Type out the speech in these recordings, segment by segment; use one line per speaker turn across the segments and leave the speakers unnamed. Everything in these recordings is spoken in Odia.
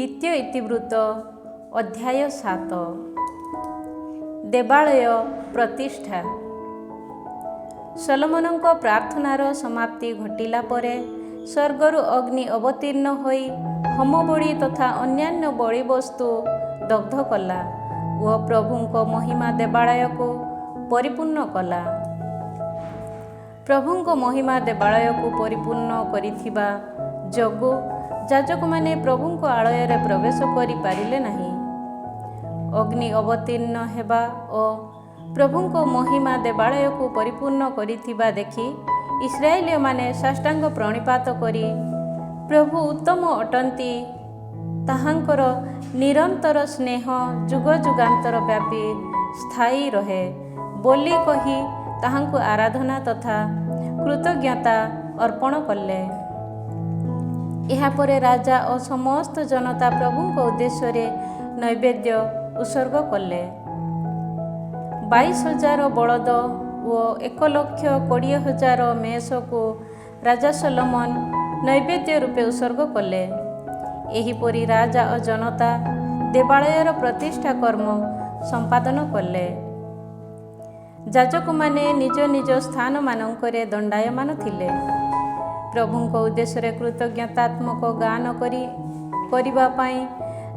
ଦ୍ୱିତୀୟ ଇତିବୃତ୍ତ ଅଧ୍ୟାୟ 7। ଦେବାଳୟ ପ୍ରତିଷ୍ଠା। ସଲୋମନଙ୍କ ପ୍ରାର୍ଥନାର ସମାପ୍ତି ଘଟିଲା ପରେ ସ୍ୱର୍ଗରୁ ଅଗ୍ନି ଅବତୀର୍ଣ୍ଣ ହୋଇ ହୋମବଳି ତଥା ଅନ୍ୟାନ୍ୟ ବଳିବସ୍ତୁ ଦଗ୍ଧ କଲା ଓ ପ୍ରଭୁଙ୍କ ମହିମା ଦେବାଳୟକୁ ପରିପୂର୍ଣ୍ଣ କଲା। ପ୍ରଭୁଙ୍କ ମହିମା ଦେବାଳୟକୁ ପରିପୂର୍ଣ୍ଣ କରିଥିବା ଯୋଗୁଁ ଯାଜକମାନେ ପ୍ରଭୁଙ୍କ ଆଳୟରେ ପ୍ରବେଶ କରିପାରିଲେ ନାହିଁ। ଅଗ୍ନି ଅବତୀର୍ଣ୍ଣ ହେବା ଓ ପ୍ରଭୁଙ୍କ ମହିମା ଦେବାଳୟକୁ ପରିପୂର୍ଣ୍ଣ କରିଥିବା ଦେଖି ଇସ୍ରାଏଲୀୟମାନେ ସାଷ୍ଟାଙ୍ଗ ପ୍ରଣିପାତ କରି ପ୍ରଭୁ ଉତ୍ତମ ଅଟନ୍ତି, ତାହାଙ୍କର ନିରନ୍ତର ସ୍ନେହ ଯୁଗ ଯୁଗାନ୍ତର ବ୍ୟାପୀ ସ୍ଥାୟୀ ରହେ ବୋଲି କହି ତାହାଙ୍କୁ ଆରାଧନା ତଥା କୃତଜ୍ଞତା ଅର୍ପଣ କଲେ। ଏହାପରେ ରାଜା ଓ ସମସ୍ତ ଜନତା ପ୍ରଭୁଙ୍କ ଉଦ୍ଦେଶ୍ୟରେ ନୈବେଦ୍ୟ ଉତ୍ସର୍ଗ କଲେ। 22,000 ବଳଦ ଓ 1,20,000 ମେଷକୁ ରାଜା ସଲୋମନ ନୈବେଦ୍ୟ ରୂପେ ଉତ୍ସର୍ଗ କଲେ। ଏହିପରି ରାଜା ଓ ଜନତା ଦେବାଳୟର ପ୍ରତିଷ୍ଠା କର୍ମ ସମ୍ପାଦନ କଲେ। ଯାଜକମାନେ ନିଜ ନିଜ ସ୍ଥାନମାନଙ୍କରେ ଦଣ୍ଡାୟମାନ ଥିଲେ। ପ୍ରଭୁଙ୍କ ଉଦ୍ଦେଶ୍ୟରେ କୃତଜ୍ଞତାତ୍ମକ ଗାନ କରିବା ପାଇଁ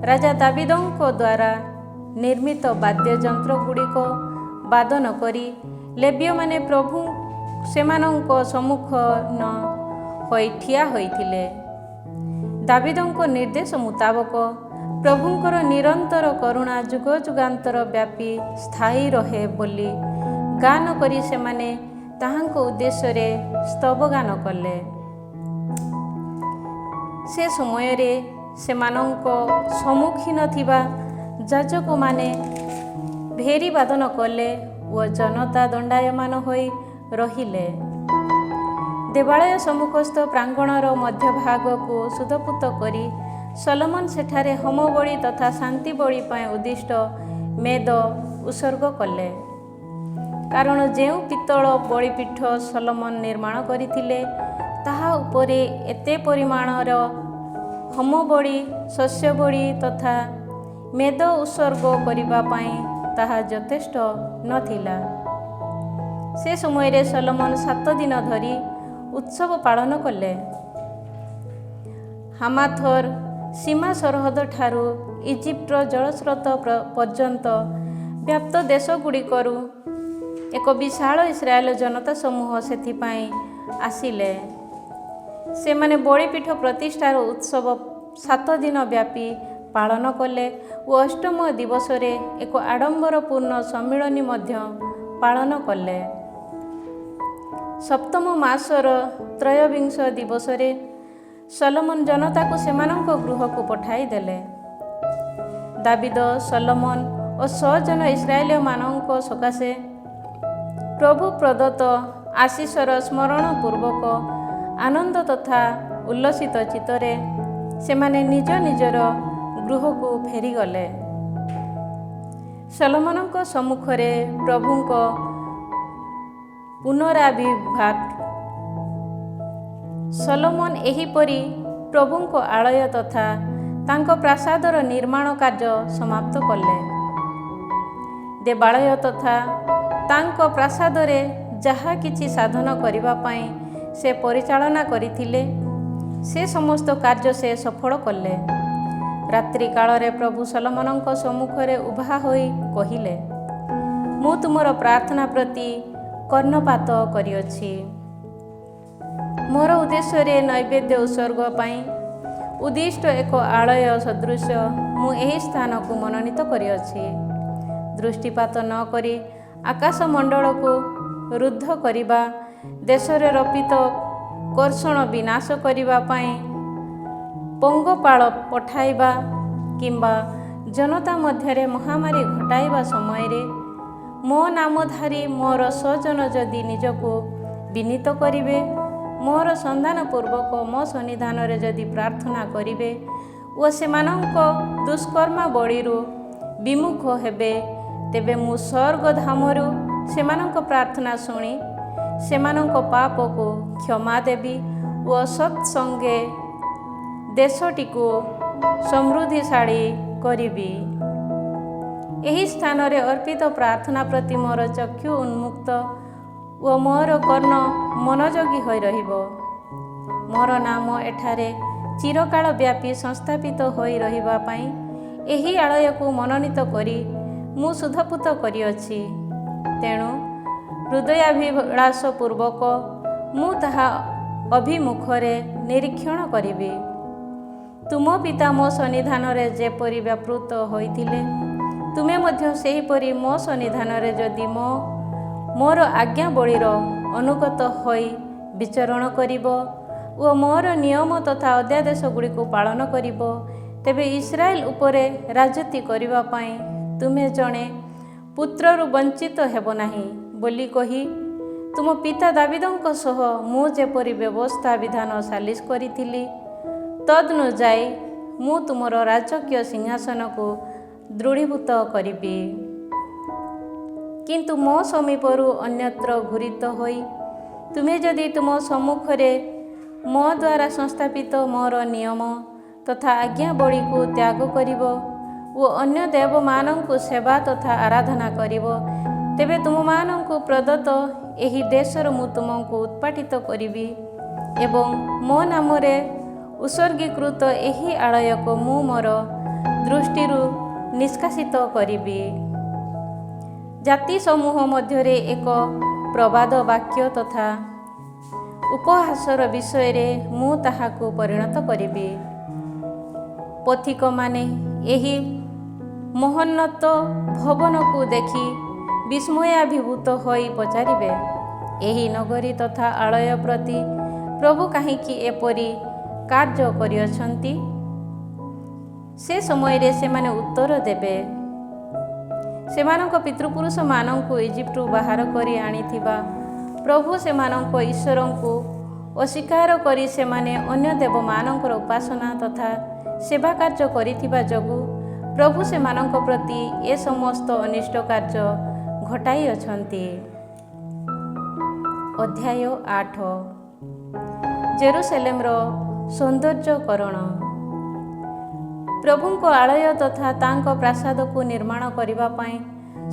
ରାଜା ଦାବିଦଙ୍କ ଦ୍ୱାରା ନିର୍ମିତ ବାଦ୍ୟଯନ୍ତ୍ରଗୁଡ଼ିକ ବାଦନ କରି ଲେବୀୟମାନେ ପ୍ରଭୁ ସେମାନଙ୍କ ସମ୍ମୁଖୀନ ହୋଇ ଠିଆ ହୋଇଥିଲେ। ଦାବିଦଙ୍କ ନିର୍ଦ୍ଦେଶ ମୁତାବକ ପ୍ରଭୁଙ୍କର ନିରନ୍ତର କରୁଣା ଯୁଗ ଯୁଗାନ୍ତର ବ୍ୟାପୀ ସ୍ଥାୟୀ ରହେ ବୋଲି ଗାନ କରି ସେମାନେ ତାହାଙ୍କ ଉଦ୍ଦେଶ୍ୟରେ ସ୍ତବଗାନ କଲେ। ସେ ସମୟରେ ସେମାନଙ୍କ ସମ୍ମୁଖୀନ ଥିବା ଯାଜକମାନେ ଭେରୀ ବାଦନ କଲେ ଓ ଜନତା ଦଣ୍ଡାୟମାନ ହୋଇ ରହିଲେ। ଦେବାଳୟ ସମ୍ମୁଖସ୍ଥ ପ୍ରାଙ୍ଗଣର ମଧ୍ୟଭାଗକୁ ସୁଦପୂତ କରି ସଲୋମନ ସେଠାରେ ହୋମବଳି ତଥା ଶାନ୍ତିବଳି ପାଇଁ ଉଦ୍ଦିଷ୍ଟ ମେଦ ଉତ୍ସର୍ଗ କଲେ। କାରଣ ଯେଉଁ ପିତ୍ତଳ ବଳିପୀଠ ସଲୋମନ ନିର୍ମାଣ କରିଥିଲେ, ତାହା ଉପରେ ଏତେ ପରିମାଣର ହୋମବଳି, ଶସ୍ୟବଳି ତଥା ମେଦ ଉତ୍ସର୍ଗ କରିବା ପାଇଁ ତାହା ଯଥେଷ୍ଟ ନଥିଲା। ସେ ସମୟରେ ସଲୋମନ 7 ଦିନ ଧରି ଉତ୍ସବ ପାଳନ କଲେ। ହାମାଥର ସୀମା ସରହଦ ଠାରୁ ଇଜିପ୍ଟର ଜଳସ୍ରୋତ ପର୍ଯ୍ୟନ୍ତ ବ୍ୟାପ୍ତ ଦେଶଗୁଡ଼ିକରୁ ଏକ ବିଶାଳ ଇସ୍ରାଏଲ ଜନତା ସମୂହ ସେଥିପାଇଁ ଆସିଲେ। ସେମାନେ ବଳିପୀଠ ପ୍ରତିଷ୍ଠାର ଉତ୍ସବ 7 ଦିନ ବ୍ୟାପୀ ପାଳନ କଲେ ଓ ଅଷ୍ଟମ ଦିବସରେ ଏକ ଆଡ଼ମ୍ବରପୂର୍ଣ୍ଣ ସମ୍ମିଳନୀ ମଧ୍ୟ ପାଳନ କଲେ। ସପ୍ତମ ମାସର ତ୍ରୟୋବିଂଶ ଦିବସରେ ସଲୋମନ ଜନତାକୁ ସେମାନଙ୍କ ଗୃହକୁ ପଠାଇଦେଲେ। ଦାବିଦ, ସଲୋମନ ଓ 100 ଜନ ଇସ୍ରାଏଲୀୟମାନଙ୍କ ସକାଶେ ପ୍ରଭୁ ପ୍ରଦତ୍ତ ଆଶୀଷର ସ୍ମରଣ ପୂର୍ବକ ଆନନ୍ଦ ତଥା ଉଲ୍ଲସିତ ଚିତ୍ତରେ ସେମାନେ ନିଜ ନିଜର ଗୃହକୁ ଫେରିଗଲେ। ସଲୋମନଙ୍କ ସମ୍ମୁଖରେ ପ୍ରଭୁଙ୍କ ପୁନରାବିର୍ଭାବ। ସଲୋମନ ଏହିପରି ପ୍ରଭୁଙ୍କ ଆଳୟ ତଥା ତାଙ୍କ ପ୍ରାସାଦର ନିର୍ମାଣ କାର୍ଯ୍ୟ ସମାପ୍ତ କଲେ। ଦେବାଳୟ ତଥା ତାଙ୍କ ପ୍ରାସାଦରେ ଯାହା କିଛି ସାଧନ କରିବା ପାଇଁ ସେ ପରିଚାଳନା କରିଥିଲେ, ସେ ସମସ୍ତ କାର୍ଯ୍ୟ ସେ ସଫଳ କଲେ। ରାତ୍ରି କାଳରେ ପ୍ରଭୁ ସଲୋମନଙ୍କ ସମ୍ମୁଖରେ ଉଭା ହୋଇ କହିଲେ, ମୁଁ ତୁମର ପ୍ରାର୍ଥନା ପ୍ରତି କର୍ଣ୍ଣପାତ କରିଅଛି। ମୋର ଉଦ୍ଦେଶ୍ୟରେ ନୈବେଦ୍ୟ ଉତ୍ସର୍ଗ ପାଇଁ ଉଦ୍ଦିଷ୍ଟ ଏକ ଆଳୟ ସଦୃଶ ମୁଁ ଏହି ସ୍ଥାନକୁ ମନୋନୀତ କରିଅଛି। ଦୃଷ୍ଟିପାତ ନ କରି ଆକାଶମଣ୍ଡଳକୁ ରୁଦ୍ଧ କରିବା, ଦେଶରେ ରପିତ କର୍ଷଣ ବିନାଶ କରିବା ପାଇଁ ପଙ୍ଗପାଳ ପଠାଇବା କିମ୍ବା ଜନତା ମଧ୍ୟରେ ମହାମାରୀ ଘଟାଇବା ସମୟରେ ମୋ ନାମଧାରୀ ମୋର 100 ଜନ ଯଦି ନିଜକୁ ବିନୀତ କରିବେ, ମୋର ସନ୍ଧାନ ପୂର୍ବକ ମୋ ସନ୍ନିଧାନରେ ଯଦି ପ୍ରାର୍ଥନା କରିବେ ଓ ସେମାନଙ୍କ ଦୁଷ୍କର୍ମାବଳୀରୁ ବିମୁଖ ହେବେ, ତେବେ ମୁଁ ସ୍ୱର୍ଗଧାମରୁ ସେମାନଙ୍କ ପ୍ରାର୍ଥନା ଶୁଣି ସେମାନଙ୍କ ପାପକୁ କ୍ଷମା ଦେବି ଓ ସତ୍ସଙ୍ଗେ ଦେଶଟିକୁ ସମୃଦ୍ଧିଶାଳୀ କରିବି। ଏହି ସ୍ଥାନରେ ଅର୍ପିତ ପ୍ରାର୍ଥନା ପ୍ରତି ମୋର ଚକ୍ଷୁ ଉନ୍ମୁକ୍ତ ଓ ମୋର କର୍ଣ୍ଣ ମନୋଯୋଗୀ ହୋଇ ରହିବ। ମୋର ନାମ ଏଠାରେ ଚିରକାଳ ବ୍ୟାପୀ ସଂସ୍ଥାପିତ ହୋଇ ରହିବା ପାଇଁ ଏହି ଆଳୟକୁ ମନୋନୀତ କରି ମୁଁ ଶୁଦ୍ଧପୂତ କରିଅଛି। ତେଣୁ ହୃଦୟାଭିଳାଷ ପୂର୍ବକ ମୁଁ ତାହା ଅଭିମୁଖରେ ନିରୀକ୍ଷଣ କରିବି। ତୁମ ପିତା ମୋ ସନ୍ନିଧାନରେ ଯେପରି ବ୍ୟାପୃତ ହୋଇଥିଲେ, ତୁମେ ମଧ୍ୟ ସେହିପରି ମୋ ସନ୍ନିଧାନରେ ଯଦି ମୋର ଆଜ୍ଞାବଳୀର ଅନୁଗତ ହୋଇ ବିଚରଣ କରିବ ଓ ମୋର ନିୟମ ତଥା ଅଧ୍ୟାଦେଶ ଗୁଡ଼ିକୁ ପାଳନ କରିବ, ତେବେ ଇସ୍ରାଏଲ ଉପରେ ରାଜୁତି କରିବା ପାଇଁ ତୁମେ ଜଣେ ପୁତ୍ରରୁ ବଞ୍ଚିତ ହେବ ନାହିଁ ବୋଲି କହି ତୁମ ପିତା ଦାବିଦଙ୍କ ସହ ମୁଁ ଯେପରି ବ୍ୟବସ୍ଥା ବିଧାନ ସାଲିସ କରିଥିଲି, ତଦନୁଯାୟୀ ମୁଁ ତୁମର ରାଜକୀୟ ସିଂହାସନକୁ ଦୃଢ଼ୀଭୂତ କରିବି। କିନ୍ତୁ ମୋ ସମୀପରୁ ଅନ୍ୟତ୍ର ଘୂରିତ ହୋଇ ତୁମେ ଯଦି ତୁମ ସମ୍ମୁଖରେ ମୋ ଦ୍ୱାରା ସଂସ୍ଥାପିତ ମୋର ନିୟମ ତଥା ଆଜ୍ଞାବଳୀକୁ ତ୍ୟାଗ କରିବ ଓ ଅନ୍ୟ ଦେବମାନଙ୍କୁ ସେବା ତଥା ଆରାଧନା କରିବ, ତେବେ ତୁମମାନଙ୍କୁ ପ୍ରଦତ୍ତ ଏହି ଦେଶରୁ ମୁଁ ତୁମକୁ ଉତ୍ପାଟିତ କରିବି ଏବଂ ମୋ ନାମରେ ଉତ୍ସର୍ଗୀକୃତ ଏହି ଆଳୟକୁ ମୁଁ ମୋର ଦୃଷ୍ଟିରୁ ନିଷ୍କାସିତ କରିବି। ଜାତି ସମୂହ ମଧ୍ୟରେ ଏକ ପ୍ରବାଦ ବାକ୍ୟ ତଥା ଉପହାସର ବିଷୟରେ ମୁଁ ତାହାକୁ ପରିଣତ କରିବି। ପଥିକମାନେ ଏହି ମହୋନ୍ନତ ଭବନକୁ ଦେଖି ବିସ୍ମୟାଭିଭୂତ ହୋଇ ପଚାରିବେ, ଏହି ନଗରୀ ତଥା ଆଳୟ ପ୍ରତି ପ୍ରଭୁ କାହିଁକି ଏପରି କାର୍ଯ୍ୟ କରିଅଛନ୍ତି? ସେ ସମୟରେ ସେମାନେ ଉତ୍ତର ଦେବେ, ସେମାନଙ୍କ ପିତୃପୁରୁଷମାନଙ୍କୁ ଇଜିପ୍ଟରୁ ବାହାର କରି ଆଣିଥିବା ପ୍ରଭୁ ସେମାନଙ୍କ ଈଶ୍ୱରଙ୍କୁ ଅସ୍ୱୀକାର କରି ସେମାନେ ଅନ୍ୟ ଦେବମାନଙ୍କର ଉପାସନା ତଥା ସେବା କାର୍ଯ୍ୟ କରିଥିବା ଯୋଗୁଁ ପ୍ରଭୁ ସେମାନଙ୍କ ପ୍ରତି ଏ ସମସ୍ତ ଅନିଷ୍ଟ କାର୍ଯ୍ୟ ଘଟାଇଅଛନ୍ତି। ଅଧ୍ୟାୟ 8 ଜେରୁସାଲେମର ସୌନ୍ଦର୍ଯ୍ୟକରଣ। ପ୍ରଭୁଙ୍କ ଆଳୟ ତଥା ତାଙ୍କ ପ୍ରାସାଦକୁ ନିର୍ମାଣ କରିବା ପାଇଁ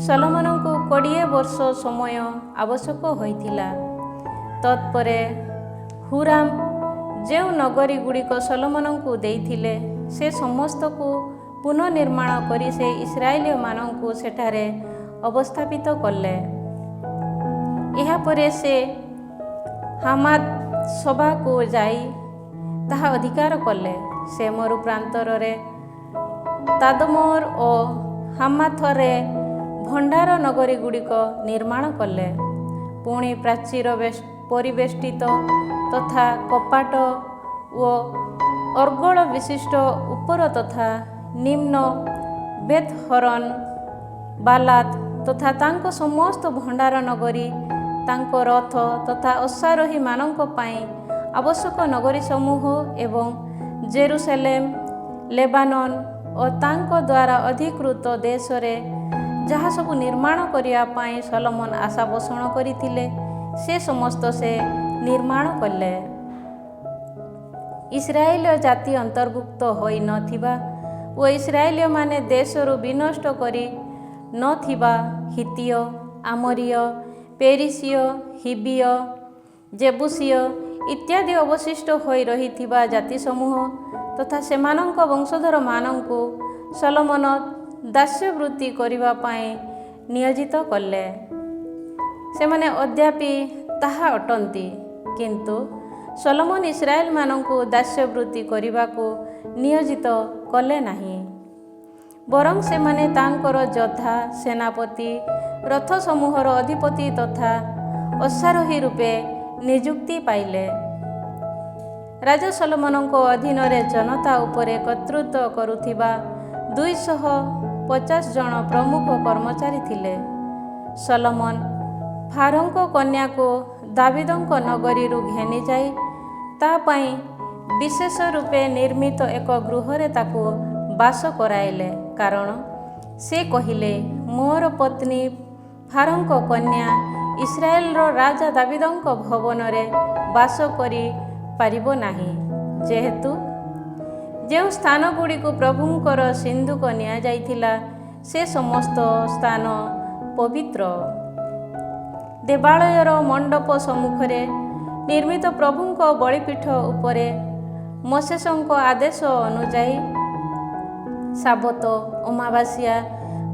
ସଲୋମନଙ୍କୁ 20 ବର୍ଷ ସମୟ ଆବଶ୍ୟକ ହୋଇଥିଲା। ତତ୍ପରେ ହୁରାମ ଯେଉଁ ନଗରୀ ଗୁଡ଼ିକ ସଲୋମନଙ୍କୁ ଦେଇଥିଲେ, ସେ ସମସ୍ତକୁ ପୁନଃନିର୍ମାଣ କରି ସେ ଇସ୍ରାଏଲୀୟମାନଙ୍କୁ ସେଠାରେ ଅବସ୍ଥାପିତ କଲେ। ଏହାପରେ ସେ ହାମାତ ସଭାକୁ ଯାଇ ତାହା ଅଧିକାର କଲେ। ସେ ମରୁ ପ୍ରାନ୍ତରରେ ତାଦମୋର ଓ ହାମାଥରେ ଭଣ୍ଡାର ନଗରୀ ଗୁଡ଼ିକ ନିର୍ମାଣ କଲେ। ପୁଣି ପ୍ରାଚୀର ପରିବେଷ୍ଟିତ ତଥା କପାଟ ଓ ଅର୍ଗଳ ବିଶିଷ୍ଟ ଉପର ତଥା ନିମ୍ନ ବେତହରନ ବାଲାତ ତଥା ତାଙ୍କ ସମସ୍ତ ଭଣ୍ଡାର ନଗରୀ, ତାଙ୍କ ରଥ ତଥା ଅଶ୍ୱାରୋହୀମାନଙ୍କ ପାଇଁ ଆବଶ୍ୟକ ନଗରୀ ସମୂହ ଏବଂ ଜେରୁସାଲେମ, ଲେବାନନ ଓ ତାଙ୍କ ଦ୍ୱାରା ଅଧିକୃତ ଦେଶରେ ଯାହା ସବୁ ନିର୍ମାଣ କରିବା ପାଇଁ ସଲୋମନ ଆଶା ପୋଷଣ କରିଥିଲେ, ସେ ସମସ୍ତ ସେ ନିର୍ମାଣ କଲେ। ଇସ୍ରାଏଲ ଜାତି ଅନ୍ତର୍ଭୁକ୍ତ ହୋଇ ନଥିବା ଓ ଇସ୍ରାଏଲୀୟମାନେ ଦେଶରୁ ବିନଷ୍ଟ କରି ନଥିବା ହିତୀୟ, ଆମୋରୀୟ, ପେରିସୀୟ, ହିବୀୟ, ଜେବୁସୀୟ ଇତ୍ୟାଦି ଅବଶିଷ୍ଟ ହୋଇ ରହିଥିବା ଜାତିସମୂହ ତଥା ସେମାନଙ୍କ ବଂଶଧରମାନଙ୍କୁ ସଲୋମନ ଦାସ୍ୟବୃତ୍ତି କରିବା ପାଇଁ ନିୟୋଜିତ କଲେ। ସେମାନେ ଅଦ୍ୟାପି ତାହା ଅଟନ୍ତି, କିନ୍ତୁ ସଲୋମନ ଇସ୍ରାଏଲମାନଙ୍କୁ ଦାସ୍ୟବୃତ୍ତି କରିବାକୁ ନିୟୋଜିତ କଲେ ନାହିଁ। ବରଂ ସେମାନେ ତାଙ୍କର ଯୋଦ୍ଧା, ସେନାପତି, ରଥ ସମୂହର ଅଧିପତି ତଥା ଅଶ୍ୱାରୋହୀ ରୂପେ ନିଯୁକ୍ତି ପାଇଲେ। ରାଜା ସଲୋମନଙ୍କ ଅଧୀନରେ ଜନତା ଉପରେ କର୍ତ୍ତୃତ୍ୱ କରୁଥିବା 250 ଜଣ ପ୍ରମୁଖ କର୍ମଚାରୀ ଥିଲେ। ସଲୋମନ ଫାରୋଙ୍କ କନ୍ୟାକୁ ଦାବିଦଙ୍କ ନଗରୀରୁ ଘେନିଯାଇ ତା ପାଇଁ ବିଶେଷ ରୂପେ ନିର୍ମିତ ଏକ ଗୃହରେ ତାକୁ ବାସ କରାଇଲେ, କାରଣ ସେ କହିଲେ, ମୋର ପତ୍ନୀ ଫାରୋଙ୍କ କନ୍ୟା ଇସ୍ରାଏଲର ରାଜା ଦାବିଦଙ୍କ ଭବନରେ ବାସ କରି ପାରିବ ନାହିଁ, ଯେହେତୁ ଯେଉଁ ସ୍ଥାନଗୁଡ଼ିକୁ ପ୍ରଭୁଙ୍କର ସିନ୍ଦୁକ ନିଆଯାଇଥିଲା ସେ ସମସ୍ତ ସ୍ଥାନ ପବିତ୍ର। ଦେବାଳୟର ମଣ୍ଡପ ସମ୍ମୁଖରେ ନିର୍ମିତ ପ୍ରଭୁଙ୍କ ବଳିପୀଠ ଉପରେ ମୋଶେସଙ୍କ ଆଦେଶ ଅନୁଯାୟୀ ସାବତ, ଅମାବାସ୍ୟା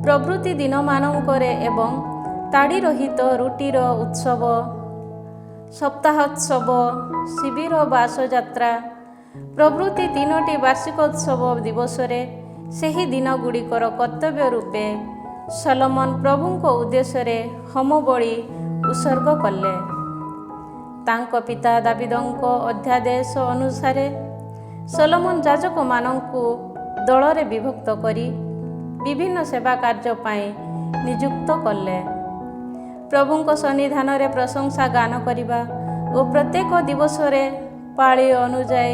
ପ୍ରଭୃତି ଦିନମାନଙ୍କରେ ଏବଂ ତାଡ଼ି ରହିତ ରୁଟିର ଉତ୍ସବ, ସପ୍ତାହୋତ୍ସବ, ଶିବିର, ବାସଯାତ୍ରା ପ୍ରଭୃତି 3ଟି ବାର୍ଷିକୋତ୍ସବ ଦିବସରେ ସେହି ଦିନଗୁଡ଼ିକର କର୍ତ୍ତବ୍ୟ ରୂପେ ସଲୋମନ ପ୍ରଭୁଙ୍କ ଉଦ୍ଦେଶ୍ୟରେ ହୋମବଳି ଉତ୍ସର୍ଗ କଲେ। ତାଙ୍କ ପିତା ଦାବିଦଙ୍କ ଅଧ୍ୟାଦେଶ ଅନୁସାରେ ସଲୋମନ ଯାଜକମାନଙ୍କୁ ଦଳରେ ବିଭକ୍ତ କରି ବିଭିନ୍ନ ସେବା କାର୍ଯ୍ୟ ପାଇଁ ନିଯୁକ୍ତ କଲେ। ପ୍ରଭୁଙ୍କ ସନ୍ନିଧାନରେ ପ୍ରଶଂସା ଗାନ କରିବା ଓ ପ୍ରତ୍ୟେକ ଦିବସରେ ପାଳି ଅନୁଯାୟୀ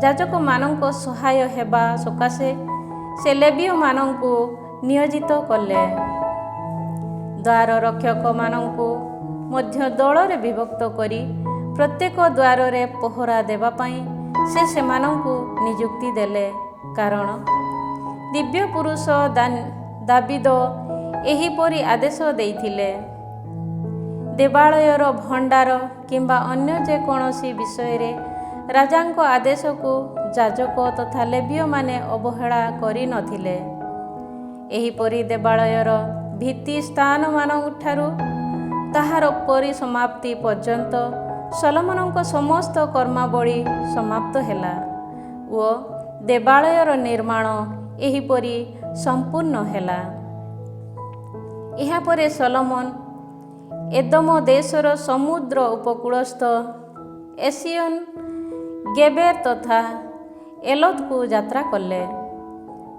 ଯାଜକମାନଙ୍କ ସହାୟ ହେବା ସକାଶେ ସେ ଲେବୀୟମାନଙ୍କୁ ନିୟୋଜିତ କଲେ। ଦ୍ୱାର ରକ୍ଷକମାନଙ୍କୁ ମଧ୍ୟ ଦଳରେ ବିଭକ୍ତ କରି ପ୍ରତ୍ୟେକ ଦ୍ୱାରରେ ପହରା ଦେବା ପାଇଁ ସେ ସେମାନଙ୍କୁ ନିଯୁକ୍ତି ଦେଲେ, କାରଣ ଦିବ୍ୟ ପୁରୁଷ ଦାବିଦ ଏହିପରି ଆଦେଶ ଦେଇଥିଲେ। ଦେବାଳୟର ଭଣ୍ଡାର କିମ୍ବା ଅନ୍ୟ ଯେକୌଣସି ବିଷୟରେ ରାଜାଙ୍କ ଆଦେଶକୁ ଯାଜକ ତଥା ଲେବୀୟମାନେ ଅବହେଳା କରିନଥିଲେ। ଏହିପରି ଦେବାଳୟର ଭିତ୍ତି ସ୍ଥାନମାନଙ୍କଠାରୁ ତାହାର ପରିସମାପ୍ତି ପର୍ଯ୍ୟନ୍ତ ସଲୋମନଙ୍କ ସମସ୍ତ କର୍ମାବଳୀ ସମାପ୍ତ ହେଲା ଓ ଦେବାଳୟର ନିର୍ମାଣ ଏହିପରି ସମ୍ପୂର୍ଣ୍ଣ ହେଲା। ଏହାପରେ ସଲୋମନ ଏଦୋମ ଦେଶର ସମୁଦ୍ର ଉପକୂଳସ୍ଥ ଏସିୟନ ଗେବେର ତଥା ଏଲୋତକୁ ଯାତ୍ରା କଲେ।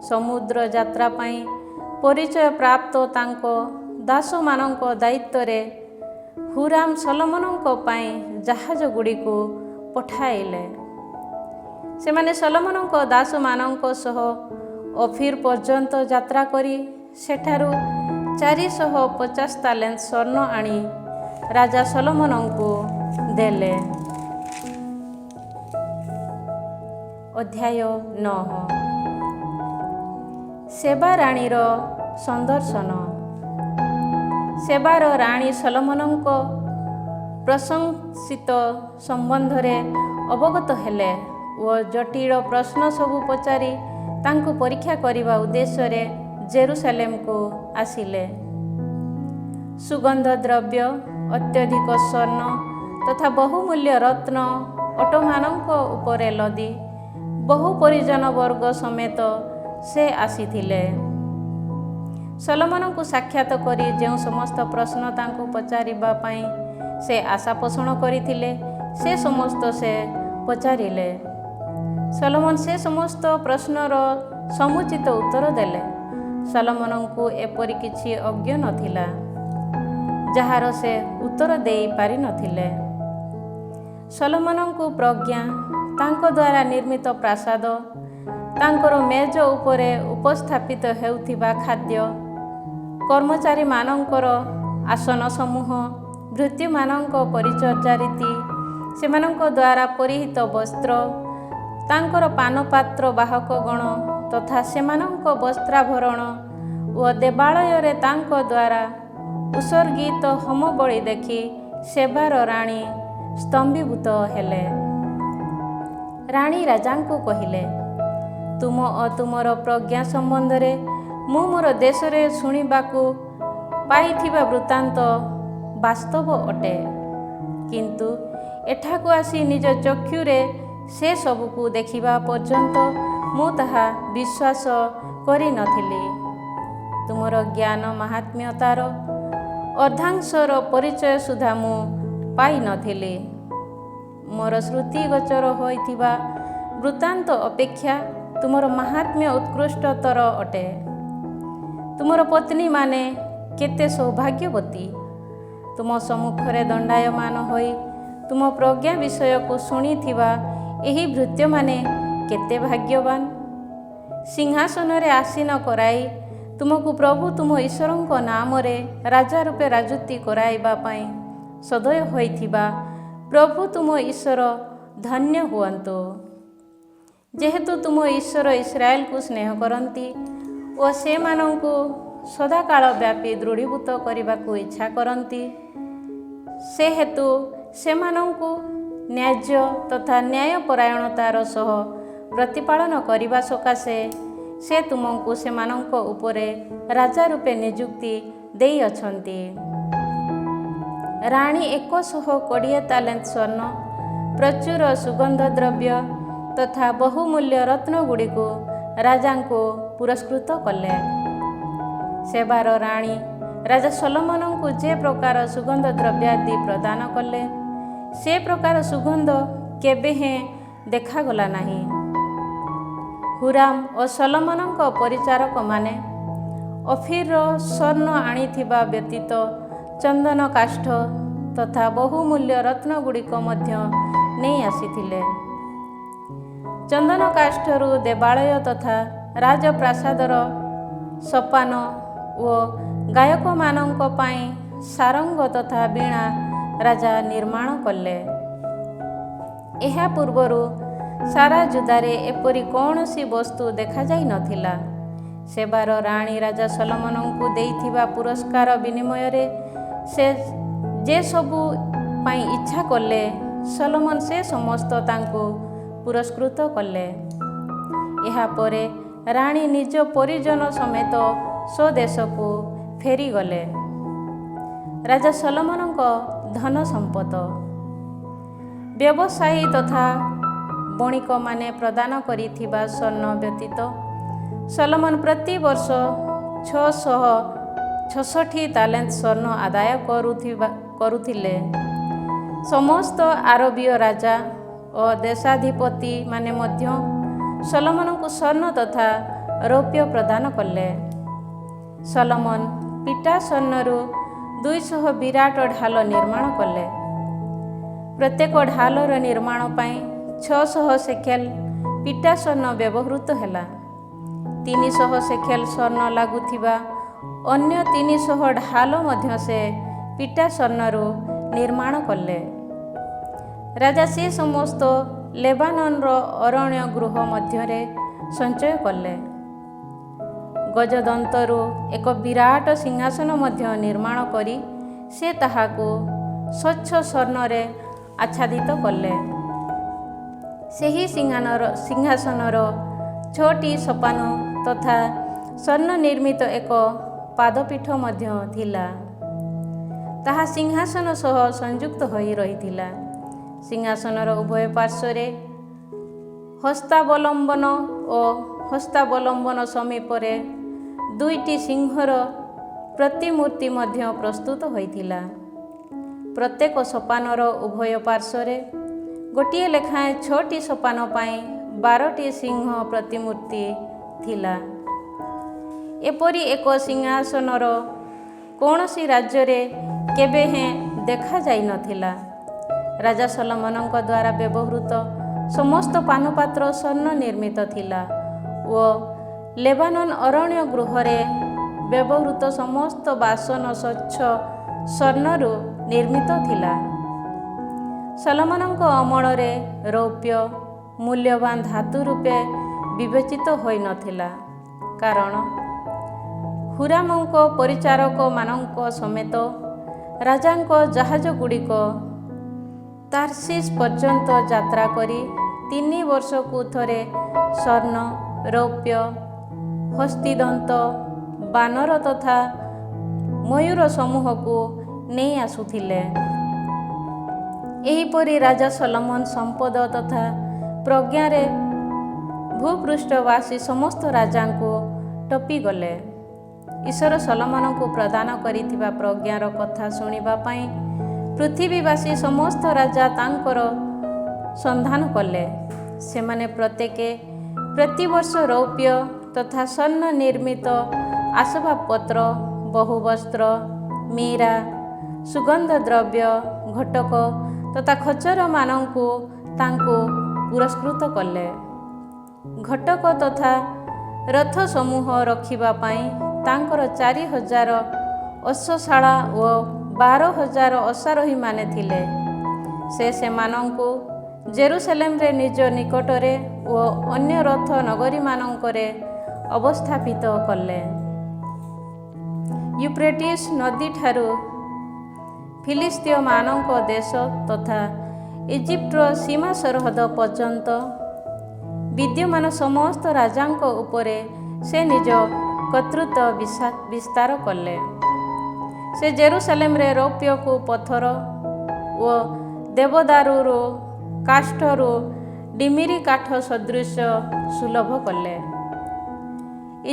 ସମୁଦ୍ର ଯାତ୍ରା ପାଇଁ ପରିଚୟ ପ୍ରାପ୍ତ ତାଙ୍କ ଦାସମାନଙ୍କ ଦାୟିତ୍ୱରେ ହୁରାମ ସଲୋମନଙ୍କ ପାଇଁ ଜାହାଜଗୁଡ଼ିକୁ ପଠାଇଲେ। ସେମାନେ ସଲୋମନଙ୍କ ଦାସମାନଙ୍କ ସହ ଅଫିର ପର୍ଯ୍ୟନ୍ତ ଯାତ୍ରା କରି ସେଠାରୁ 450 ତାଲେଣ୍ଟ ସ୍ୱର୍ଣ୍ଣ ଆଣି ରାଜା ସଲୋମନଙ୍କୁ ଦେଲେ। ଅଧ୍ୟାୟ 9 ସେବା ରାଣୀର ସନ୍ଦର୍ଶନ। ସେବାର ରାଣୀ ସଲୋମନଙ୍କ ପ୍ରଶଂସିତ ସମ୍ବନ୍ଧରେ ଅବଗତ ହେଲେ ଓ ଜଟିଳ ପ୍ରଶ୍ନ ସବୁ ପଚାରି ତାଙ୍କୁ ପରୀକ୍ଷା କରିବା ଉଦ୍ଦେଶ୍ୟରେ ଜେରୁସାଲେମକୁ ଆସିଲେ। ସୁଗନ୍ଧ ଦ୍ରବ୍ୟ, ଅତ୍ୟଧିକ ସ୍ୱର୍ଣ୍ଣ ତଥା ବହୁମୂଲ୍ୟ ରତ୍ନ ଅଟୋମାନଙ୍କ ଉପରେ ଲଦି ବହୁ ପରିଜନ ବର୍ଗ ସମେତ ସେ ଆସିଥିଲେ। ସଲୋମନଙ୍କୁ ସାକ୍ଷାତ କରି ଯେଉଁ ସମସ୍ତ ପ୍ରଶ୍ନ ତାଙ୍କୁ ପଚାରିବା ପାଇଁ ସେ ଆଶା ପୋଷଣ କରିଥିଲେ ସେ ସମସ୍ତ ସେ ପଚାରିଲେ। ସଲୋମନ ସେ ସମସ୍ତ ପ୍ରଶ୍ନର ସମୁଚିତ ଉତ୍ତର ଦେଲେ। ସଲୋମନଙ୍କୁ ଏପରି କିଛି ଅଜ୍ଞ ନଥିଲା ଯାହାର ସେ ଉତ୍ତର ଦେଇ ପାରିନଥିଲେ। ସଲୋମନଙ୍କୁ ପ୍ରଜ୍ଞା, ତାଙ୍କ ଦ୍ୱାରା ନିର୍ମିତ ପ୍ରାସାଦ, ତାଙ୍କର ମେଜ ଉପରେ ଉପସ୍ଥାପିତ ହେଉଥିବା ଖାଦ୍ୟ, କର୍ମଚାରୀମାନଙ୍କର ଆସନ ସମୂହ, ଭୃତ୍ୟମାନଙ୍କ ପରିଚର୍ଯା ରୀତି, ସେମାନଙ୍କ ଦ୍ୱାରା ପରିହିତ ବସ୍ତ୍ର, ତାଙ୍କର ପାନପାତ୍ର ବାହକଗଣ ତଥା ସେମାନଙ୍କ ବସ୍ତ୍ରାଭରଣ ଓ ଦେବାଳୟରେ ତାଙ୍କ ଦ୍ୱାରା ଉତ୍ସର୍ଗିତ ହୋମବଳି ଦେଖି ସେବାର ରାଣୀ ସ୍ତମ୍ଭୀଭୂତ ହେଲେ। ରାଣୀ ରାଜାଙ୍କୁ କହିଲେ, ତୁମ ଓ ତୁମର ପ୍ରଜ୍ଞା ସମ୍ବନ୍ଧରେ ମୁଁ ମୋର ଦେଶରେ ଶୁଣିବାକୁ ପାଇଥିବା ବୃତ୍ତାନ୍ତ ବାସ୍ତବ ଅଟେ, କିନ୍ତୁ ଏଠାକୁ ଆସି ନିଜ ଚକ୍ଷୁରେ ସେ ସବୁକୁ ଦେଖିବା ପର୍ଯ୍ୟନ୍ତ ମୁଁ ତାହା ବିଶ୍ୱାସ କରିନଥିଲି। ତୁମର ଜ୍ଞାନ ମାହାତ୍ମ୍ୟତାର ଅର୍ଦ୍ଧାଂଶର ପରିଚୟ ସୁଦ୍ଧା ମୁଁ ପାଇନଥିଲି। ମୋର ଶ୍ରୁତିଗୋଚର ହୋଇଥିବା ବୃତ୍ତାନ୍ତ ଅପେକ୍ଷା ତୁମର ମାହାତ୍ମ୍ୟ ଉତ୍କୃଷ୍ଟତର ଅଟେ। ତୁମର ପତ୍ନୀମାନେ କେତେ ସୌଭାଗ୍ୟବତୀ! ତୁମ ସମ୍ମୁଖରେ ଦଣ୍ଡାୟମାନ ହୋଇ ତୁମ ପ୍ରଜ୍ଞା ବିଷୟକୁ ଶୁଣିଥିବା ଏହି ଭୃତ୍ୟମାନେ କେତେ ଭାଗ୍ୟବାନ! ସିଂହାସନରେ ଆସୀନ କରାଇ ତୁମକୁ ପ୍ରଭୁ ତୁମ ଈଶ୍ୱରଙ୍କ ନାମରେ ରାଜା ରୂପେ ରାଜୁତି କରାଇବା ପାଇଁ ସଦୟ ହୋଇଥିବା ପ୍ରଭୁ ତୁମ ଈଶ୍ୱର ଧନ୍ୟ ହୁଅନ୍ତୁ। ଯେହେତୁ ତୁମ ଈଶ୍ୱର ଇସ୍ରାଏଲକୁ ସ୍ନେହ କରନ୍ତି ଓ ସେମାନଙ୍କୁ ସଦାକାଳ ବ୍ୟାପୀ ଦୃଢ଼ୀଭୂତ କରିବାକୁ ଇଚ୍ଛା କରନ୍ତି, ସେହେତୁ ସେମାନଙ୍କୁ ନ୍ୟାଯ୍ୟ ତଥା ନ୍ୟାୟପରାୟଣତାର ସହ ପ୍ରତିପାଳନ କରିବା ସକାଶେ ସେ ତୁମକୁ ସେମାନଙ୍କ ଉପରେ ରାଜା ରୂପେ ନିଯୁକ୍ତି ଦେଇଅଛନ୍ତି। ରାଣୀ 120 ତାଲେଣ୍ଟ ସ୍ୱର୍ଣ୍ଣ, ପ୍ରଚୁର ସୁଗନ୍ଧ ଦ୍ରବ୍ୟ ତଥା ବହୁମୂଲ୍ୟ ରତ୍ନଗୁଡ଼ିକୁ ରାଜାଙ୍କୁ ପୁରସ୍କୃତ କଲେ। ସେବାର ରାଣୀ ରାଜା ସଲୋମନଙ୍କୁ ଯେ ପ୍ରକାର ସୁଗନ୍ଧ ଦ୍ରବ୍ୟାଦି ପ୍ରଦାନ କଲେ, ସେ ପ୍ରକାର ସୁଗନ୍ଧ କେବେ ହେଁ ଦେଖାଗଲା ନାହିଁ। ହୁରାମ ଓ ସଲୋମନଙ୍କ ପରିଚାରକମାନେ ଅଫିରର ସ୍ୱର୍ଣ୍ଣ ଆଣିଥିବା ବ୍ୟତୀତ ଚନ୍ଦନ କାଷ୍ଠ ତଥା ବହୁମୂଲ୍ୟ ରତ୍ନଗୁଡ଼ିକ ମଧ୍ୟ ନେଇ ଆସିଥିଲେ। ଚନ୍ଦନ କାଷ୍ଠରୁ ଦେବାଳୟ ତଥା ରାଜପ୍ରାସାଦର ସୋପାନ ଓ ଗାୟକମାନଙ୍କ ପାଇଁ ସାରଙ୍ଗ ତଥା ବୀଣା ରାଜା ନିର୍ମାଣ କଲେ। ଏହା ପୂର୍ବରୁ ସାରା ଯୁଦାରେ ଏପରି କୌଣସି ବସ୍ତୁ ଦେଖାଯାଇ ନଥିଲା। ସେବାର ରାଣୀ ରାଜା ସଲୋମନଙ୍କୁ ଦେଇଥିବା ପୁରସ୍କାର ବିନିମୟରେ ସେ ଯେ ସବୁ ପାଇଁ ଇଚ୍ଛା କଲେ, ସଲୋମନ ସେ ସମସ୍ତ ତାଙ୍କୁ ପୁରସ୍କୃତ କଲେ। ଏହାପରେ ରାଣୀ ନିଜ ପରିଜନ ସମେତ ସ୍ୱଦେଶକୁ ଫେରିଗଲେ। ରାଜା ସଲୋମନଙ୍କ ଧନ ସମ୍ପଦ। ବ୍ୟବସାୟୀ ତଥା ବଣିକମାନେ ପ୍ରଦାନ କରିଥିବା ସ୍ୱର୍ଣ୍ଣ ବ୍ୟତୀତ ସଲୋମନ ପ୍ରତିବର୍ଷ 666 ତାଲେଣ୍ଟ ସ୍ୱର୍ଣ୍ଣ ଆଦାୟ କରୁଥିଲେ। ସମସ୍ତ ଆରବୀୟ ରାଜା ଓ ଦେଶାଧିପତିମାନେ ମଧ୍ୟ ସଲୋମନଙ୍କୁ ସ୍ୱର୍ଣ୍ଣ ତଥା ରୌପ୍ୟ ପ୍ରଦାନ କଲେ। ସଲୋମନ ପିଟା ସ୍ୱର୍ଣ୍ଣରୁ 200 ବିରାଟ ଢାଲ ନିର୍ମାଣ କଲେ। ପ୍ରତ୍ୟେକ ଢାଲର ନିର୍ମାଣ ପାଇଁ 600 ସେକେଲ ପିଟା ସ୍ୱର୍ଣ୍ଣ ବ୍ୟବହୃତ ହେଲା। 300 ସେକେଲ ସ୍ୱର୍ଣ୍ଣ ଲାଗୁଥିବା ଅନ୍ୟ 300 ଢାଲ ମଧ୍ୟ ସେ ପିଟା ସ୍ୱର୍ଣ୍ଣରୁ ନିର୍ମାଣ କଲେ। ରାଜା ସେ ସମସ୍ତ ଲେବାନନର ଅରଣ୍ୟ ଗୃହ ମଧ୍ୟରେ ସଞ୍ଚୟ କଲେ। ଗଜଦନ୍ତରୁ ଏକ ବିରାଟ ସିଂହାସନ ମଧ୍ୟ ନିର୍ମାଣ କରି ସେ ତାହାକୁ ସ୍ୱଚ୍ଛ ସ୍ୱର୍ଣ୍ଣରେ ଆଚ୍ଛାଦିତ କଲେ। ସେହି ସିଂହାସନର 6ଟି ସୋପାନ ତଥା ସ୍ୱର୍ଣ୍ଣ ନିର୍ମିତ ଏକ ପାଦପୀଠ ମଧ୍ୟ ଥିଲା। ତାହା ସିଂହାସନ ସହ ସଂଯୁକ୍ତ ହୋଇ ରହିଥିଲା। ସିଂହାସନର ଉଭୟ ପାର୍ଶ୍ୱରେ ହସ୍ତାବଲମ୍ବନ ଓ ହସ୍ତାବଲମ୍ବନ ସମୀପରେ 2ଟି ସିଂହର ପ୍ରତିମୂର୍ତ୍ତି ମଧ୍ୟ ପ୍ରସ୍ତୁତ ହୋଇଥିଲା। ପ୍ରତ୍ୟେକ ସୋପାନର ଉଭୟ ପାର୍ଶ୍ୱରେ ଗୋଟିଏ ଲେଖାଏଁ 6ଟି ସୋପାନ ପାଇଁ 12ଟି ସିଂହ ପ୍ରତିମୂର୍ତ୍ତି ଥିଲା। ଏପରି ଏକ ସିଂହାସନର କୌଣସି ରାଜ୍ୟରେ କେବେ ହେଁ ଦେଖାଯାଇନଥିଲା। ରାଜା ସଲୋମନଙ୍କ ଦ୍ୱାରା ବ୍ୟବହୃତ ସମସ୍ତ ପାନପାତ୍ର ସ୍ୱର୍ଣ୍ଣ ନିର୍ମିତ ଥିଲା ଓ ଲେବାନନ ଅରଣ୍ୟ ଗୃହରେ ବ୍ୟବହୃତ ସମସ୍ତ ବାସନ ସ୍ୱଚ୍ଛ ସ୍ୱର୍ଣ୍ଣରୁ ନିର୍ମିତ ଥିଲା। ସଲୋମନଙ୍କ ଅମଳରେ ରୌପ୍ୟ ମୂଲ୍ୟବାନ ଧାତୁ ରୂପେ ବିବେଚିତ ହୋଇନଥିଲା, କାରଣ ହୁରାମଙ୍କ ପରିଚାରକମାନଙ୍କ ସମେତ ରାଜାଙ୍କ ଜାହାଜଗୁଡ଼ିକ ତାର୍ସିସ ପର୍ଯ୍ୟନ୍ତ ଯାତ୍ରା କରି 3 ବର୍ଷକୁ ଥରେ ସ୍ୱର୍ଣ୍ଣ, ରୌପ୍ୟ, ହସ୍ତିଦନ୍ତ, ବାନର ତଥା ମୟୂର ସମୂହକୁ ନେଇ ଆସୁଥିଲେ। ଏହିପରି ରାଜା ସଲୋମନ ସମ୍ପଦ ତଥା ପ୍ରଜ୍ଞାରେ ଭୂପୃଷ୍ଠବାସୀ ସମସ୍ତ ରାଜାଙ୍କୁ ଟପିଗଲେ। ଈଶ୍ୱର ସଲୋମନଙ୍କୁ ପ୍ରଦାନ କରିଥିବା ପ୍ରଜ୍ଞାର କଥା ଶୁଣିବା ପାଇଁ ପୃଥିବୀବାସୀ ସମସ୍ତ ରାଜା ତାଙ୍କର ସନ୍ଧାନ କଲେ। ସେମାନେ ପ୍ରତ୍ୟେକେ ପ୍ରତିବର୍ଷ ରୌପ୍ୟ ତଥା ସ୍ୱର୍ଣ୍ଣ ନିର୍ମିତ ଆସବାବପତ୍ର, ବହୁ ବସ୍ତ୍ର, ମୀରା, ସୁଗନ୍ଧ ଦ୍ରବ୍ୟ, ଘଟକ ତଥା ଖଚରମାନଙ୍କୁ ତାଙ୍କୁ ପୁରସ୍କୃତ କଲେ। ଘଟକ ତଥା ରଥ ସମୂହ ରଖିବା ପାଇଁ ତାଙ୍କର 4000 ଅଶ୍ୱଶାଳା ଓ 12000 ଅଶ୍ୱାରୋହୀମାନେ ଥିଲେ। ସେ ସେମାନଙ୍କୁ ଜେରୁସାଲେମରେ ନିଜ ନିକଟରେ ଓ ଅନ୍ୟ ରଥ ନଗରୀମାନଙ୍କରେ ଅବସ୍ଥାପିତ କଲେ। ୟୁଫ୍ରେଟିସ୍ ନଦୀଠାରୁ ଫିଲିସ୍ତୀୟମାନଙ୍କ ଦେଶ ତଥା ଇଜିପ୍ଟର ସୀମା ସରହଦ ପର୍ଯ୍ୟନ୍ତ ବିଦ୍ୟମାନ ସମସ୍ତ ରାଜାଙ୍କ ଉପରେ ସେ ନିଜ କର୍ତ୍ତୃତ୍ୱ ବିସ୍ତାର କଲେ। ସେ ଜେରୁସାଲେମରେ ରୌପ୍ୟକୁ ପଥର ଓ ଦେବଦାରୁରୁ କାଷ୍ଠରୁ ଡିମିରି କାଠ ସଦୃଶ ସୁଲଭ କଲେ।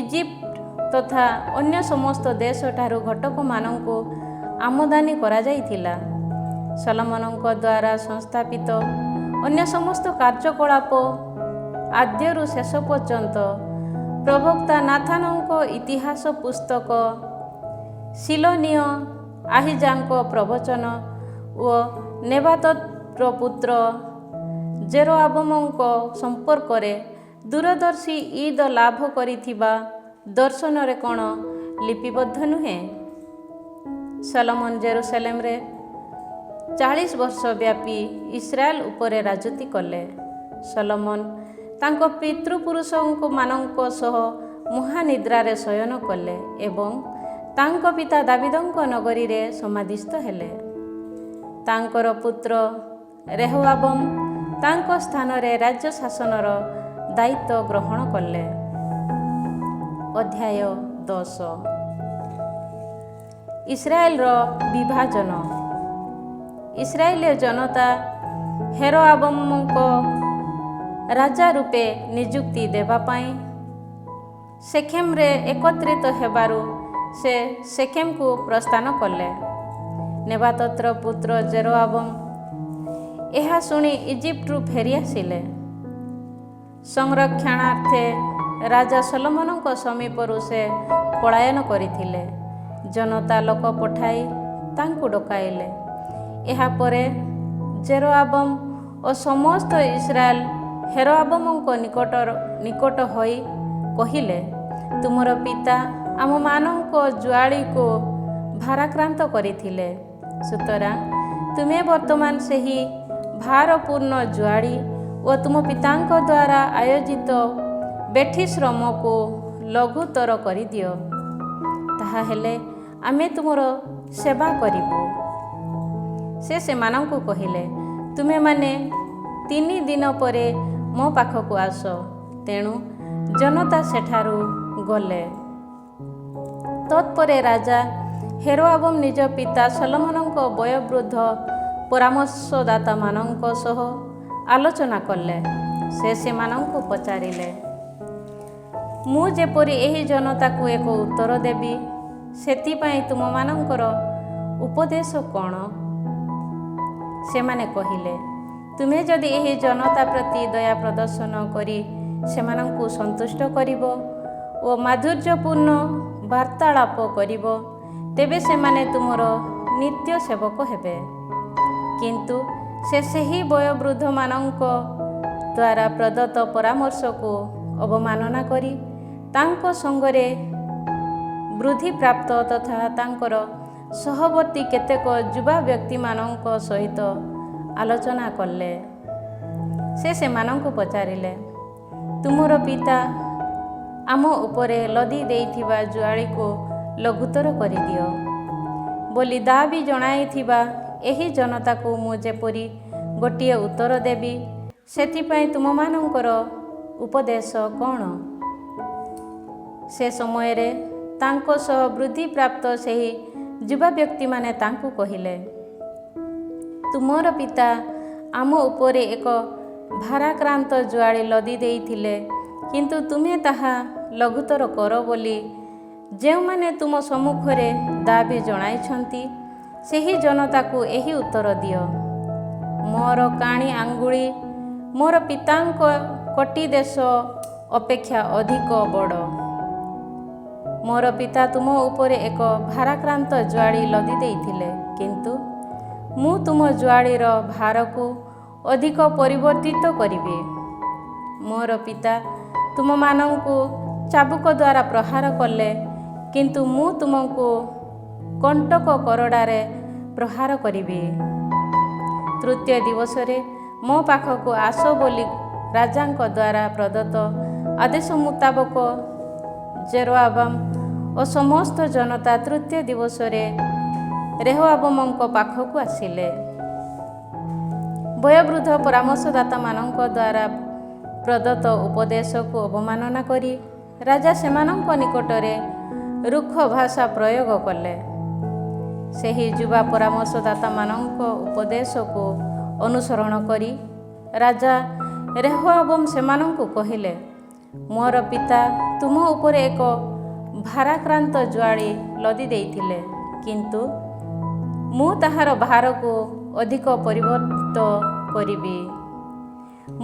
ଇଜିପ୍ଟ ତଥା ଅନ୍ୟ ସମସ୍ତ ଦେଶଠାରୁ ଘଟକମାନଙ୍କୁ ଆମଦାନୀ କରାଯାଇଥିଲା। ସଲୋମନଙ୍କ ଦ୍ୱାରା ସଂସ୍ଥାପିତ ଅନ୍ୟ ସମସ୍ତ କାର୍ଯ୍ୟକଳାପ ଆଦ୍ୟରୁ ଶେଷ ପର୍ଯ୍ୟନ୍ତ ପ୍ରବକ୍ତା ନାଥାନଙ୍କ ଇତିହାସ ପୁସ୍ତକ, ଶିଲୋନିୟ ଆହିଜାଙ୍କ ପ୍ରବଚନ ଓ ନେବାତର ପୁତ୍ର ଜେରୋଆବମଙ୍କ ସମ୍ପର୍କରେ ଦୂରଦର୍ଶୀ ଇଦ ଲାଭ କରିଥିବା ଦର୍ଶନରେ କ'ଣ ଲିପିବଦ୍ଧ ନୁହେଁ? ସଲୋମନ ଜେରୁସାଲେମରେ 40 ବର୍ଷ ବ୍ୟାପୀ ଇସ୍ରାଏଲ ଉପରେ ରାଜୁତି କଲେ। ସଲୋମନ ତାଙ୍କ ପିତୃପୁରୁଷମାନଙ୍କ ସହ ମହାନିଦ୍ରାରେ ଶୟନ କଲେ ଏବଂ ତାଙ୍କ ପିତା ଦାବିଦଙ୍କ ନଗରୀରେ ସମାଧିସ୍ଥ ହେଲେ। ତାଙ୍କର ପୁତ୍ର ରେହୋବାମ ତାଙ୍କ ସ୍ଥାନରେ ରାଜ୍ୟ ଶାସନର ଦାୟିତ୍ୱ ଗ୍ରହଣ କଲେ। ଅଧ୍ୟାୟ 10 ଇସ୍ରାଏଲର ବିଭାଜନ। ଇସ୍ରାଏଲୀୟ ଜନତା ହେରୋଆବମଙ୍କ ରାଜା ରୂପେ ନିଯୁକ୍ତି ଦେବା ପାଇଁ ଶେକେମରେ ଏକତ୍ରିତ ହେବାରୁ ସେ ଶେକେମକୁ ପ୍ରସ୍ଥାନ କଲେ। ନେବାତର ପୁତ୍ର ଜେରୋଆବମ ଏହା ଶୁଣି ଇଜିପ୍ଟରୁ ଫେରିଆସିଲେ। ସଂରକ୍ଷଣାର୍ଥେ ରାଜା ସଲୋମନଙ୍କ ସମୀପରୁ ସେ ପଳାୟନ କରିଥିଲେ। ଜନତା ଲୋକ ପଠାଇ ତାଙ୍କୁ ଡକାଇଲେ। ଏହାପରେ ଜେରୋଆବମ ଓ ସମସ୍ତ ଇସ୍ରାଏଲ ହେରୋଆବମଙ୍କ ନିକଟ ହୋଇ କହିଲେ, ତୁମର ପିତା ଆମମାନଙ୍କ ଜୁଆଳିକୁ ଭାରାକ୍ରାନ୍ତ କରିଥିଲେ। ସୁତରାଂ ତୁମେ ବର୍ତ୍ତମାନ ସେହି ଭାରପୂର୍ଣ୍ଣ ଜୁଆଳି ଓ ତୁମ ପିତାଙ୍କ ଦ୍ୱାରା ଆୟୋଜିତ ବେଠି ଶ୍ରମକୁ ଲଘୁତର କରିଦିଅ। ତାହା ହେଲେ ଆମେ ତୁମର ସେବା କରିବୁ। ସେ ସେମାନଙ୍କୁ କହିଲେ, ତୁମେମାନେ 3 ଦିନ ପରେ ମୋ ପାଖକୁ ଆସ। ତେଣୁ ଜନତା ସେଠାରୁ ଗଲେ। ତତ୍ପରେ ରାଜା ହେରୋଆବମ ନିଜ ପିତା ସଲୋମନଙ୍କ ବୟୋବୃଦ୍ଧ ପରାମର୍ଶଦାତାମାନଙ୍କ ସହ ଆଲୋଚନା କଲେ। ସେ ସେମାନଙ୍କୁ ପଚାରିଲେ, ମୁଁ ଯେପରି ଏହି ଜନତାକୁ ଏକ ଉତ୍ତର ଦେବି, ସେଥିପାଇଁ ତୁମମାନଙ୍କର ଉପଦେଶ କ'ଣ? ସେମାନେ କହିଲେ, ତୁମେ ଯଦି ଏହି ଜନତା ପ୍ରତି ଦୟା ପ୍ରଦର୍ଶନ କରି ସେମାନଙ୍କୁ ସନ୍ତୁଷ୍ଟ କରିବ ଓ ମାଧୁର୍ଯ୍ୟପୂର୍ଣ୍ଣ ବାର୍ତ୍ତାଳାପ କରିବ, ତେବେ ସେମାନେ ତୁମର ନିତ୍ୟ ସେବକ ହେବେ। କିନ୍ତୁ ସେ ସେହି ବୟୋବୃଦ୍ଧମାନଙ୍କ ଦ୍ୱାରା ପ୍ରଦତ୍ତ ପରାମର୍ଶକୁ ଅବମାନନା କରି ତାଙ୍କ ସଙ୍ଗରେ ବୃଦ୍ଧିପ୍ରାପ୍ତ ତଥା ତାଙ୍କର ସହବର୍ତ୍ତୀ କେତେକ ଯୁବା ବ୍ୟକ୍ତିମାନଙ୍କ ସହିତ ଆଲୋଚନା କଲେ। ସେ ସେମାନଙ୍କୁ ପଚାରିଲେ, ତୁମର ପିତା ଆମ ଉପରେ ଲଦି ଦେଇଥିବା ଜୁଆଳିକୁ ଲଘୁତର କରିଦିଅ ବୋଲି ଦାବି ଜଣାଇଥିବା ଏହି ଜନତାକୁ ମୁଁ ଯେପରି ଗୋଟିଏ ଉତ୍ତର ଦେବି, ସେଥିପାଇଁ ତୁମମାନଙ୍କର ଉପଦେଶ କ'ଣ? ସେ ସମୟରେ ତାଙ୍କ ସହ ବୃଦ୍ଧିପ୍ରାପ୍ତ ସେହି ଯୁବା ବ୍ୟକ୍ତିମାନେ ତାଙ୍କୁ କହିଲେ, ତୁମର ପିତା ଆମ ଉପରେ ଏକ ଭାରାକ୍ରାନ୍ତ ଜୁଆଳି ଲଦି ଦେଇଥିଲେ, କିନ୍ତୁ ତୁମେ ତାହା ଲଘୁତର କର ବୋଲି ଯେଉଁମାନେ ତୁମ ସମ୍ମୁଖରେ ଦାବି ଜଣାଇଛନ୍ତି, ସେହି ଜନତାକୁ ଏହି ଉତ୍ତର ଦିଅ। ମୋର କାଣି ଆଙ୍ଗୁଳି ମୋର ପିତାଙ୍କ କୋଟି ଦେଶ ଅପେକ୍ଷା ଅଧିକ ବଡ଼। ମୋର ପିତା ତୁମ ଉପରେ ଏକ ଭାରାକ୍ରାନ୍ତ ଜୁଆଳି ଲଦି ଦେଇଥିଲେ, କିନ୍ତୁ ମୁଁ ତୁମ ଜୁଆଳିର ଭାରକୁ ଅଧିକ ପରିବର୍ତ୍ତିତ କରିବି। ମୋର ପିତା ତୁମମାନଙ୍କୁ ଚାବୁକ ଦ୍ୱାରା ପ୍ରହାର କଲେ, କିନ୍ତୁ ମୁଁ ତୁମକୁ କଣ୍ଟକ କରଡ଼ାରେ ପ୍ରହାର କରିବି। ତୃତୀୟ ଦିବସରେ ମୋ ପାଖକୁ ଆସ ବୋଲି ରାଜାଙ୍କ ଦ୍ୱାରା ପ୍ରଦତ୍ତ ଆଦେଶ ମୁତାବକ ଜେରୋବାମ ଓ ସମସ୍ତ ଜନତା ତୃତୀୟ ଦିବସରେ ରେହୋବୋମଙ୍କ ପାଖକୁ ଆସିଲେ। ବୟୋବୃଦ୍ଧ ପରାମର୍ଶଦାତାମାନଙ୍କ ଦ୍ୱାରା ପ୍ରଦତ୍ତ ଉପଦେଶକୁ ଅବମାନନା କରି ରାଜା ସେମାନଙ୍କ ନିକଟରେ ରୁକ୍ଷ ଭାଷା ପ୍ରୟୋଗ କଲେ। ସେହି ଯୁବା ପରାମର୍ଶଦାତାମାନଙ୍କ ଉପଦେଶକୁ ଅନୁସରଣ କରି ରାଜା ରେହୋବୋମ ସେମାନଙ୍କୁ କହିଲେ, ମୋର ପିତା ତୁମ ଉପରେ ଏକ ଭାରାକ୍ରାନ୍ତ ଜୁଆଳି ଲଦି ଦେଇଥିଲେ, କିନ୍ତୁ ମୁଁ ତାହାର ଭାରକୁ ଅଧିକ ପରିବର୍ତ୍ତିତ କରିବି।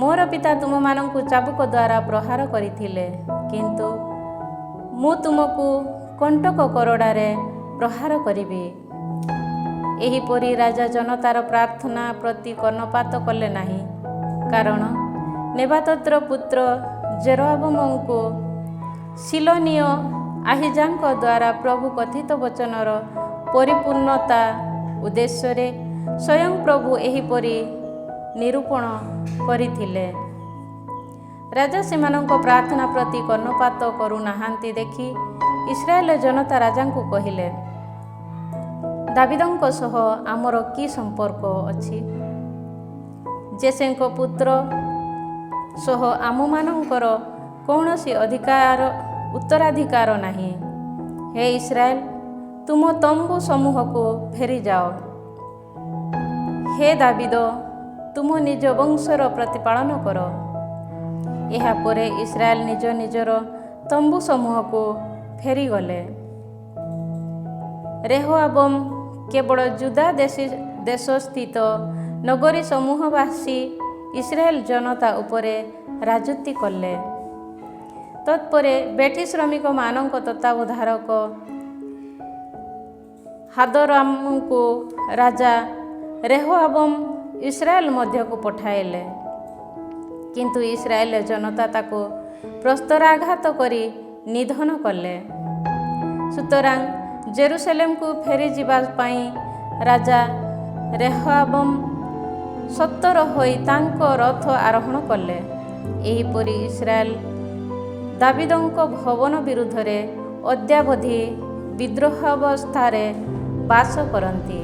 ମୋର ପିତା ତୁମମାନଙ୍କୁ ଚାବୁକ ଦ୍ୱାରା ପ୍ରହାର କରିଥିଲେ, କିନ୍ତୁ ମୁଁ ତୁମକୁ କଣ୍ଟକ କରଡ଼ାରେ ପ୍ରହାର କରିବି। ଏହିପରି ରାଜା ଜନତାର ପ୍ରାର୍ଥନା ପ୍ରତି କର୍ଣ୍ଣପାତ କଲେ ନାହିଁ, କାରଣ ନେବାତର ପୁତ୍ର ଜେରୋବୋମଙ୍କୁ ଶିଲୋନୀୟ ଆହିଜାଙ୍କ ଦ୍ୱାରା ପ୍ରଭୁ କଥିତ ବଚନର ପରିପୂର୍ଣ୍ଣତା ଉଦ୍ଦେଶ୍ୟରେ ସ୍ୱୟଂ ପ୍ରଭୁ ଏହିପରି ନିରୂପଣ କରିଥିଲେ। ରାଜା ସେମାନଙ୍କ ପ୍ରାର୍ଥନା ପ୍ରତି କର୍ଣ୍ଣପାତ କରୁନାହାନ୍ତି ଦେଖି ଇସ୍ରାଏଲ ଜନତା ରାଜାଙ୍କୁ କହିଲେ, ଦାବିଦଙ୍କ ସହ ଆମର କି ସମ୍ପର୍କ ଅଛି? ଜେସେଙ୍କ ପୁତ୍ର ସହ ଆମମାନଙ୍କର କୌଣସି ଉତ୍ତରାଧିକାର ନାହିଁ। ହେ ଇସ୍ରାଏଲ, ତୁମ ତମ୍ବୁ ସମୂହକୁ ଫେରିଯାଅ। ହେ ଦାବିଦ, ତୁମ ନିଜ ବଂଶର ପ୍ରତିପାଳନ କର। ଏହାପରେ ଇସ୍ରାଏଲ ନିଜ ନିଜର ତମ୍ବୁ ସମୂହକୁ ଫେରିଗଲେ। ରେହୋବୋମ କେବଳ ଜୁଦା ଦେଶସ୍ଥିତ ନଗରୀ ସମୂହବାସୀ ଇସ୍ରାଏଲ ଜନତା ଉପରେ ରାଜୁତି କଲେ। ତତ୍ପରେ ବେଠି ଶ୍ରମିକମାନଙ୍କ ତତ୍ତ୍ୱାବଧାରକ ହାଦୋରାମଙ୍କୁ ରାଜା ରେହୋବୋମ ଇସ୍ରାଏଲ ମଧ୍ୟକୁ ପଠାଇଲେ, କିନ୍ତୁ ଇସ୍ରାଏଲ ଜନତା ତାକୁ ପ୍ରସ୍ତରାଘାତ କରି ନିଧନ କଲେ। ସୁତରାଂ ଜେରୁସାଲେମକୁ ଫେରିଯିବା ପାଇଁ ରାଜା ରେହୋବୋମ ସତର ହୋଇ ତାଙ୍କ ରଥ ଆରୋହଣ କଲେ। ଏହିପରି ଇସ୍ରାଏଲ ଦାବିଦଙ୍କ ଭବନ ବିରୁଦ୍ଧରେ ଅଦ୍ୟାବଧି ବିଦ୍ରୋହାବସ୍ଥାରେ ବାସ କରନ୍ତି।